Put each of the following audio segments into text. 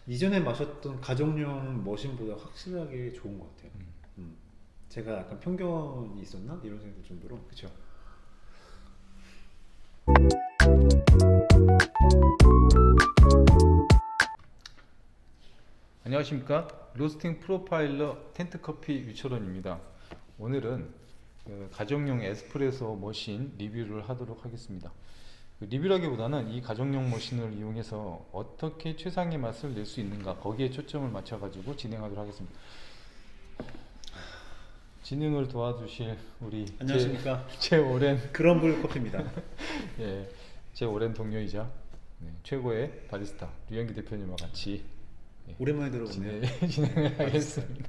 이전에 마셨던 가정용 머신보다 확실하게 좋은 것 같아요. 제가 약간 편견이 있었나? 이런 생각 들 정도로. 그쵸? 안녕하십니까, 로스팅 프로파일러 텐트커피 유철원입니다. 오늘은 가정용 에스프레소 머신 리뷰를 하도록 하겠습니다. 리뷰라기보다는 이 가정용 머신을 이용해서 어떻게 최상의 맛을 낼 수 있는가, 거기에 초점을 맞춰 가지고 진행하도록 하겠습니다. 진행을 도와주실 우리 안녕하십니까? 제 오랜 그럼블 커피입니다. 예, 제 오랜 동료이자 최고의 바리스타 류영기 대표님과 같이 오랜만에 들어보네요. 진행을 하겠습니다.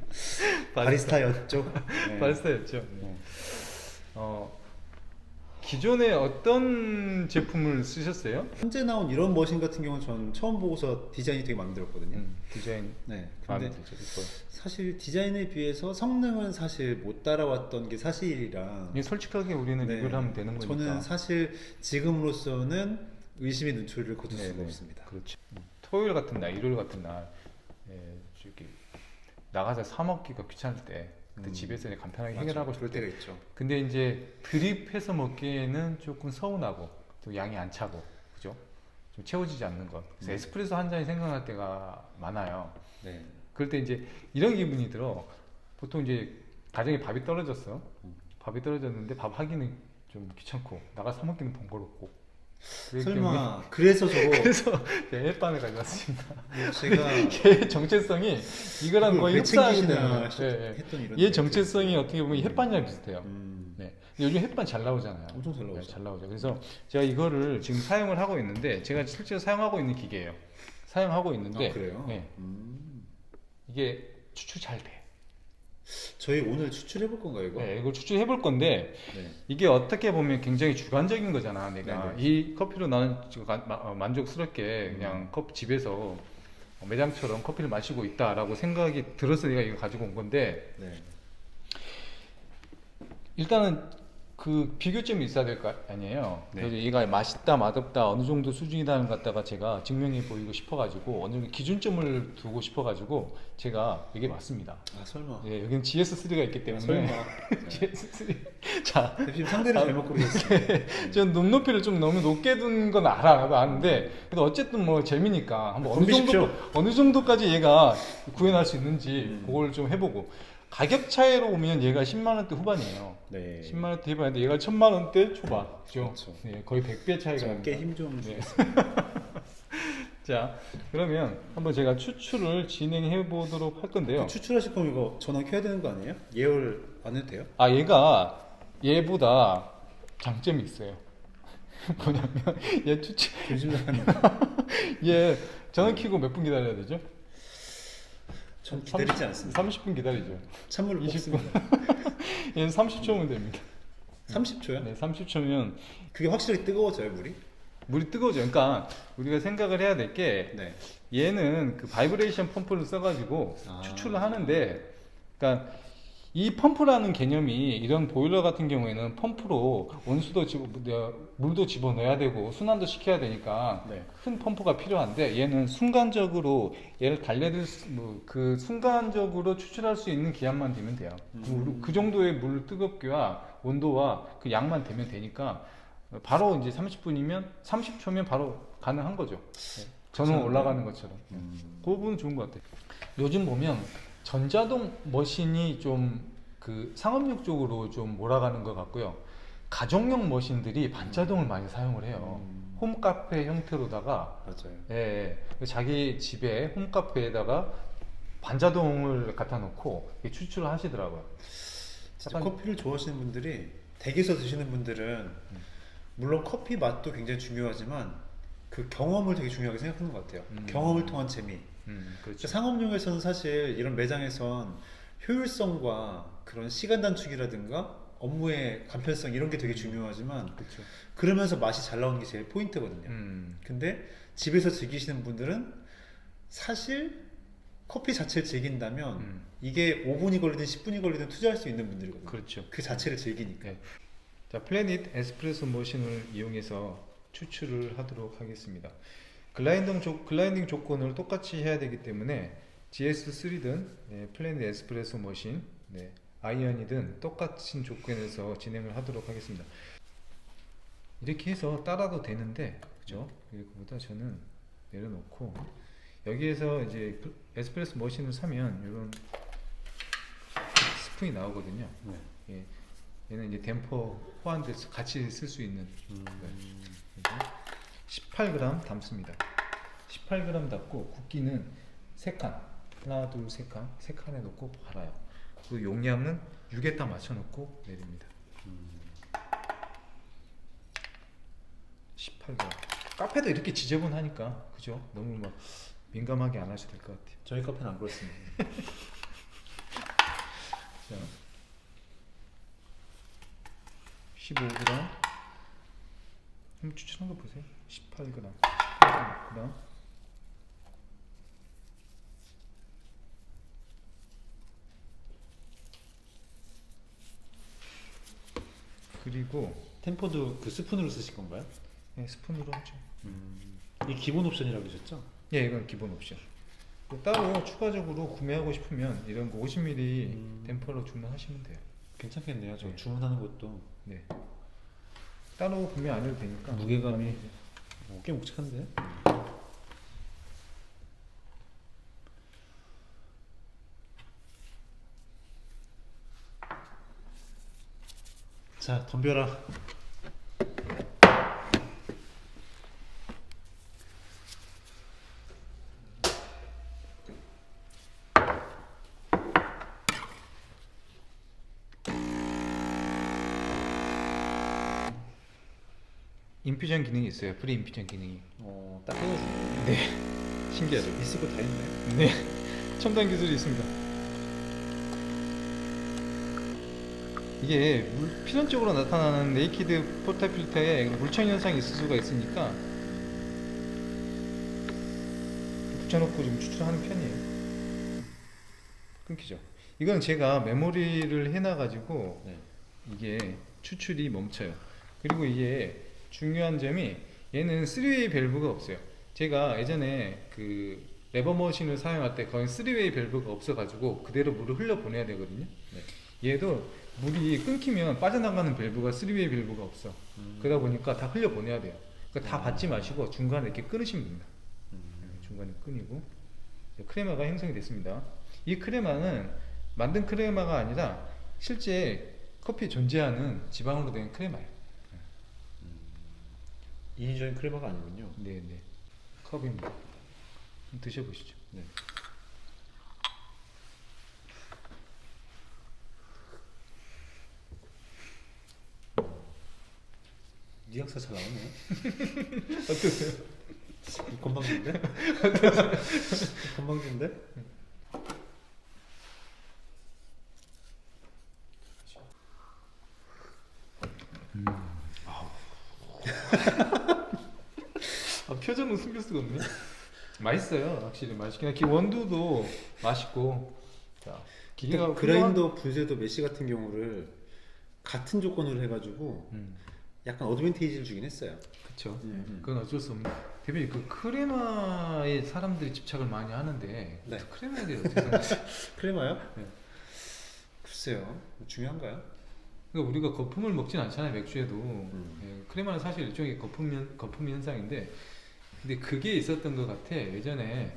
바리스타였죠? 네. 바리스타였죠. 기존에 어떤 제품을 쓰셨어요? 현재 나온 이런 머신 같은 경우는 전 처음 보고서 디자인이 되게 마음에 들었거든요. 디자인 네. 마음에 근데 들죠. 이뻐요. 사실 디자인에 비해서 성능은 사실 못 따라왔던 게 사실이라. 솔직하게 우리는 네. 리뷰를 하면 되는 거니까. 저는 사실 지금으로서는 의심의 눈초리를 거둘 수가 네네. 없습니다. 그렇죠. 토요일 같은 날, 일요일 같은 날, 이렇게 나가서 사 먹기가 귀찮을 때, 그때 집에서 이제 간편하게 해결하고 그럴 싶을 때가 때. 있죠. 근데 이제 드립해서 먹기에는 조금 서운하고 또 양이 안 차고, 그죠? 좀 채워지지 않는 것. 그래서 에스프레소 한 잔이 생각날 때가 많아요. 네. 그럴 때 이제 이런 기분이 들어. 보통 이제 가정에 밥이 떨어졌어. 밥이 떨어졌는데 밥 하기는 좀 귀찮고 나가 사 먹기는 번거롭고. 그렇기 때문에 설마 그래서 저거 그래서 햇반을 가져왔습니다. 제가 얘의 정체성이 이거랑 이걸 거의 왜 흡사하기 챙기시나 때문에 했던 이런 얘 정체성이 어떻게 보면 햇반이랑 비슷해요. 음, 네. 근데 요즘 햇반 잘 나오잖아요. 엄청 잘 네, 나오죠. 잘 나오죠. 그래서 제가 이거를 지금 사용을 하고 있는데, 제가 실제로 사용하고 있는 기계예요. 사용하고 있는데 아, 그래요? 네. 이게 추출 잘 돼. 저희 오늘 추출해 볼 건가요, 이거? 네, 이걸 추출해 볼 건데 네. 이게 어떻게 보면 굉장히 주관적인 거잖아. 내가 네네. 이 커피로 나는 지금 만족스럽게 그냥 집에서 매장처럼 커피를 마시고 있다라고 생각이 들어서 내가 이거 가지고 온 건데, 네. 일단은 그 비교점이 있어야 될 거 아니에요. 네. 그래서 얘가 맛있다 맛없다 어느 정도 수준이다는 것 갖다가 제가 증명해 보이고 싶어가지고, 어느 정도 기준점을 두고 싶어가지고 제가 이게 맞습니다. 아, 설마. 예, 여기는 GS3가 있기 아, 때문에 설마. GS3. 자, 대표님 상대를 잘못 고르셨어요. 전 눈높이를 좀 너무 높게 둔 건 알아, 나도 아는데, 그래도 어쨌든 뭐 재미니까 한번 어느 정도까지 얘가 구현할 수 있는지 그걸 좀 해보고. 가격 차이로 보면 얘가 10만 원대 후반이에요. 네. 10만 원대 후반인데 얘가 1000만 원대 초반. 그렇죠. 네, 거의 100배 차이가 납니다. 꽤 힘 좀 네. 주겠습니다. 자, 그러면 한번 제가 추출을 진행해 보도록 할 건데요. 추출하실 거면 이거 전원 켜야 되는 거 아니에요? 예열 안 해도 돼요? 아, 얘가 얘보다 장점이 있어요. 뭐냐면 얘 추출 조심하는. 얘 전원 켜고 몇 분 기다려야 되죠? 전 기다리지 않습니다. 30분 기다리죠. 찬물을 20분. 뽑습니다. 얘는 30초면 됩니다. 30초요? 네, 30초면 그게 확실히 뜨거워져요, 물이? 물이 뜨거워져. 그러니까 우리가 생각을 해야 될 게, 네. 얘는 그 바이브레이션 펌프를 써가지고 아. 추출을 하는데, 그러니까 이 펌프라는 개념이 이런 보일러 같은 경우에는 펌프로 온수도 물도 집어넣어야 되고 순환도 시켜야 되니까 네. 큰 펌프가 필요한데, 얘는 순간적으로 얘를 그 순간적으로 추출할 수 있는 기압만 되면 돼요. 그 정도의 물 뜨겁기와 온도와 그 양만 되면 되니까 바로 이제 30초면 바로 가능한 거죠. 전원 올라가는 것처럼. 그 부분은 좋은 것 같아요. 요즘 보면 전자동 머신이 좀 그 상업용 쪽으로 좀 몰아가는 것 같고요. 가정용 머신들이 반자동을 많이 사용을 해요. 홈카페 형태로다가, 맞아요. 자기 집에 홈카페에다가 반자동을 갖다 놓고 추출을 하시더라고요. 진짜 약간- 커피를 좋아하시는 분들이 댁에서 드시는 분들은 물론 커피 맛도 굉장히 중요하지만 그 경험을 되게 중요하게 생각하는 것 같아요. 경험을 통한 재미. 그렇죠. 상업용에서는 사실 이런 매장에선 효율성과 그런 시간 단축이라든가 업무의 간편성 이런 게 되게 중요하지만 그렇죠. 그러면서 맛이 잘 나오는 게 제일 포인트거든요. 근데 집에서 즐기시는 분들은 사실 커피 자체를 즐긴다면 이게 5분이 걸리든 10분이 걸리든 투자할 수 있는 분들이거든요. 그렇죠. 그 자체를 즐기니까. 네. 자, 플래닛 에스프레소 머신을 이용해서 추출을 하도록 하겠습니다. 글라인딩 조건을 똑같이 해야 되기 때문에 GS3든 플랜드 에스프레소 머신, 아이언이든 똑같은 조건에서 진행을 하도록 하겠습니다. 이렇게 해서 따라도 되는데, 그죠? 그보다 저는 내려놓고 여기에서 이제 에스프레소 머신을 사면 이런 스푼이 나오거든요. 예, 얘는 이제 댐퍼 호환돼서 같이 쓸 수 있는. 18g 담습니다. 18g 담고 굵기는 3칸, 하나, 둘, 세 칸에 놓고 갈아요. 그 용량은 6에 딱 맞춰 놓고 내립니다. 18g. 카페도 이렇게 지저분하니까, 그죠? 너무 막 민감하게 안 하셔도 될 것 같아요. 저희 카페는 안 그렇습니다. 자, 15g. 한번 추천한 거 보세요. 18g. 18g. 그리고 템포도 그 스푼으로 쓰실 건가요? 스푼으로 하죠. 이 기본 옵션이라고 하셨죠? 예, 이건 기본 옵션. 따로 추가적으로 구매하고 싶으면 이런 거 50mm 댐퍼로 주문하시면 돼요. 괜찮겠네요. 저 네. 주문하는 것도 네. 따로 구매 안 해도 되니까. 무게감이 꽤 묵직한데? 자, 덤벼라. 인퓨전 기능이 있어요. 프리 인퓨전 기능이. 딱 해가지고. 네. 신기하죠. 있을 거 다 있네. 네. 첨단 기술이 있습니다. 이게 필연적으로 나타나는 네이키드 포타 필터에 물천 현상이 있을 수가 있으니까 붙여놓고 좀 추출하는 편이에요. 끊기죠. 이건 제가 메모리를 해놔가지고 네. 이게 추출이 멈춰요. 그리고 이게 중요한 점이 얘는 3웨이 밸브가 없어요. 제가 예전에 그 레버 머신을 사용할 때 거의 3웨이 밸브가 없어가지고 그대로 물을 흘려 보내야 되거든요. 얘도 물이 끊기면 빠져나가는 밸브가 3웨이 밸브가 없어. 그러다 보니까 다 흘려 보내야 돼요. 그러니까 다 받지 마시고 중간에 이렇게 끊으시면 됩니다. 중간에 끊이고 크레마가 형성이 됐습니다. 이 크레마는 만든 크레마가 아니라 실제 커피에 존재하는 지방으로 된 크레마예요. 인위적인 크레마가 아니군요. 네네. 컵입니다. 한번 드셔보시죠. 네. 니약사 잘 나오네. 어떠세요? 건방진데? 건방진데? 표정은 숨길 수가 없네. 맛있어요. 확실히 맛있긴 해. 원두도 맛있고. 자, 기계가 그라인더 분쇄도 메시 같은 경우를 같은 조건으로 해가지고 약간 어드밴티지를 주긴 했어요. 그쵸. 그건 어쩔 수 없는. 대표님 그 크레마에 사람들이 집착을 많이 하는데 네. 크레마에 대해 어떻게 생각하세요? 크레마요? 네. 글쎄요. 중요한가요? 그러니까 우리가 거품을 먹진 않잖아요. 맥주에도. 크레마는 사실 일종의 거품 현상인데, 근데 그게 있었던 것 같아. 예전에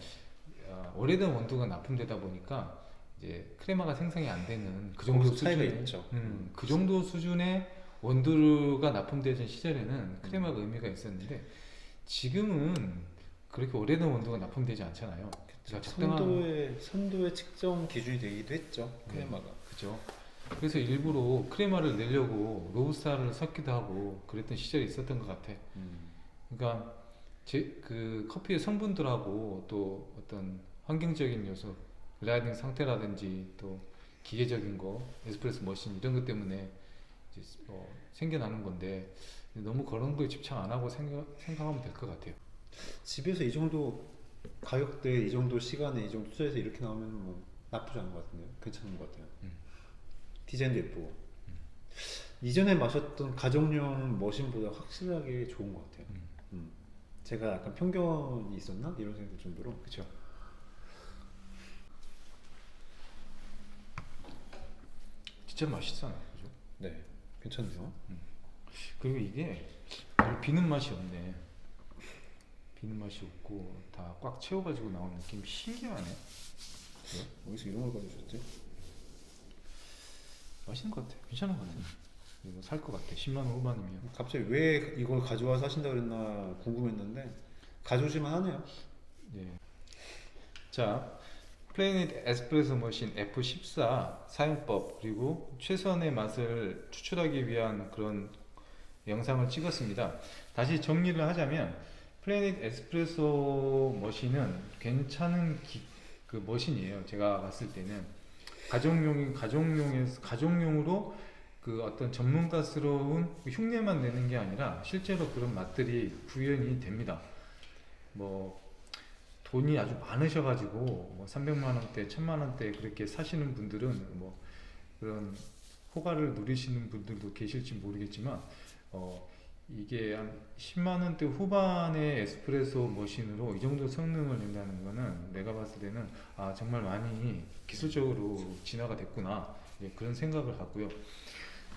오래된 원두가 납품되다 보니까 이제 크레마가 생성이 안 되는 그 정도 거기서 차이가 수준의, 있죠. 그 정도 수준의 원두가 납품되던 시절에는 크레마가 의미가 있었는데 지금은 그렇게 오래된 원두가 납품되지 않잖아요. 그러니까 선도의 측정 기준이 되기도 했죠. 크레마가. 그죠. 그래서 일부러 크레마를 내려고 로부스타를 섞기도 하고 그랬던 시절이 있었던 것 같아. 그러니까 그 커피의 성분들하고 또 어떤 환경적인 요소, 글라이딩 상태라든지 또 기계적인 거, 에스프레소 머신 이런 것 때문에 이제 생겨나는 건데 너무 그런 거에 집착 안 하고 생각하면 될 것 같아요. 집에서 이 정도 가격대, 이 정도 시간에, 이 정도 투자해서 이렇게 나오면 뭐 나쁘지 않은 것 같은데요. 괜찮은 것 같아요. 디자인도 예쁘고. 이전에 마셨던 가정용 머신보다 확실하게 좋은 것 같아요. 제가 약간 편견이 있었나? 이런 생각 들 정도로. 그렇죠. 진짜 맛있잖아요, 그죠? 네, 괜찮네요. 그리고 이게 별 비는 맛이 없네. 비는 맛이 없고 다 꽉 채워가지고 나오는 느낌 신기하네. 어디서 이런 걸 가져오셨지? 맛있는 것 같아. 괜찮은 것 같아. 이거 살 것 같아. 10만 원 후반이면. 갑자기 왜 이걸 가져와서 하신다 그랬나 궁금했는데 가져오실만 하네요. 예. 자, 플래닛 에스프레소 머신 F14 사용법 그리고 최선의 맛을 추출하기 위한 그런 영상을 찍었습니다. 다시 정리를 하자면 플래닛 에스프레소 머신은 괜찮은 그 머신이에요. 제가 봤을 때는 가정용으로 그 어떤 전문가스러운 흉내만 내는 게 아니라 실제로 그런 맛들이 구현이 됩니다. 뭐 돈이 아주 많으셔가지고 뭐 300만 원대, 1000만 원대 그렇게 사시는 분들은 뭐 그런 호가를 누리시는 분들도 계실지 모르겠지만 이게 한 10만 원대 후반의 에스프레소 머신으로 이 정도 성능을 낸다는 거는 내가 봤을 때는 아 정말 많이 기술적으로 진화가 됐구나 그런 생각을 하고요.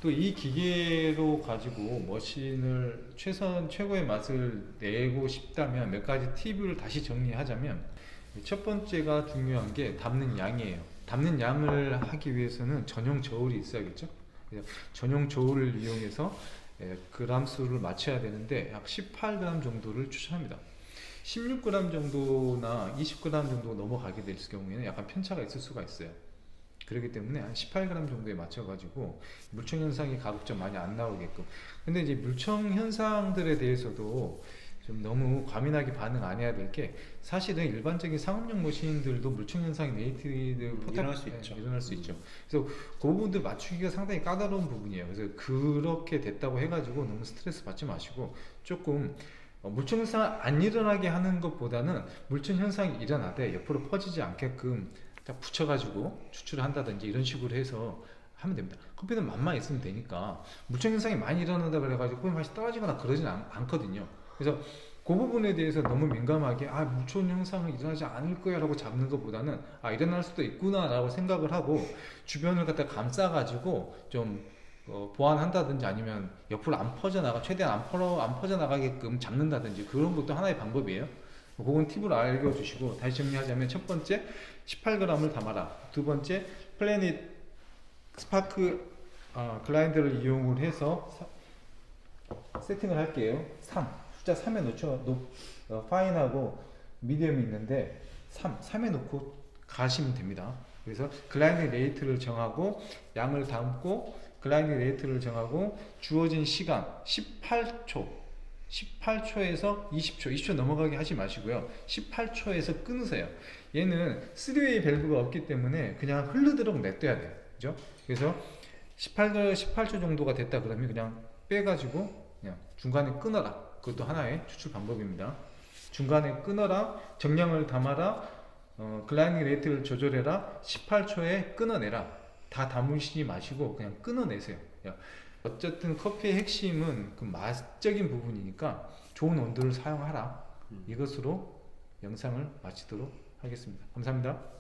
또 이 기계로 가지고 머신을 최고의 맛을 내고 싶다면 몇 가지 팁을 다시 정리하자면 첫 번째가 중요한 게 담는 양이에요. 담는 양을 하기 위해서는 전용 저울이 있어야겠죠. 그래서 전용 저울을 이용해서 그람 수를 맞춰야 되는데 약 18g 정도를 추천합니다. 16g 정도나 20g 정도 넘어가게 될 경우에는 약간 편차가 있을 수가 있어요. 그렇기 때문에 한 18g 정도에 맞춰가지고 물청 현상이 가급적 많이 안 나오게끔. 근데 이제 물청 현상들에 대해서도 좀 너무 과민하게 반응 안 해야 될 게 사실은 일반적인 상업용 머신들도 물청 현상이 일어날 수 있죠. 일어날 수 있죠. 그래서 그 부분들 맞추기가 상당히 까다로운 부분이에요. 그래서 그렇게 됐다고 해가지고 너무 스트레스 받지 마시고 조금 물청 현상 안 일어나게 하는 것보다는 물청 현상이 일어나되 옆으로 퍼지지 않게끔 딱 붙여가지고 추출을 한다든지 이런 식으로 해서 하면 됩니다. 커피는 맛만 있으면 되니까 물청 현상이 많이 일어난다 그래가지고 커피 맛이 떨어지거나 그러진 않거든요. 그래서 그 부분에 대해서 너무 민감하게 물청 현상은 일어나지 않을 거야 라고 잡는 것보다는 일어날 수도 있구나 라고 생각을 하고 주변을 갖다 감싸가지고 좀 보완한다든지 아니면 옆으로 안 퍼져나가 최대한 안 퍼져나가게끔 잡는다든지 그런 것도 하나의 방법이에요. 그건 팁으로 알려주시고 다시 정리하자면 첫 번째 18g을 담아라. 두 번째 플래닛 스파크 글라인더를 이용을 해서 세팅을 할게요. 3 숫자 3에 놓죠. 파인하고 미디엄이 있는데 3에 놓고 가시면 됩니다. 그래서 글라인딩 레이트를 정하고 양을 담고 글라인딩 레이트를 정하고 주어진 시간 18초에서 20초 넘어가게 하지 마시고요. 18초에서 끊으세요. 얘는 3웨이 밸브가 없기 때문에 그냥 흐르도록 냅둬야 돼요. 그죠? 그래서 18초 정도가 됐다 그러면 그냥 빼가지고 그냥 중간에 끊어라. 그것도 하나의 추출 방법입니다. 중간에 끊어라, 정량을 담아라, 글라인딩 레이트를 조절해라, 18초에 끊어내라. 다 담으시지 마시고 그냥 끊어내세요. 어쨌든 커피의 핵심은 그 맛적인 부분이니까 좋은 온도를 사용하라. 이것으로 영상을 마치도록 하겠습니다. 감사합니다.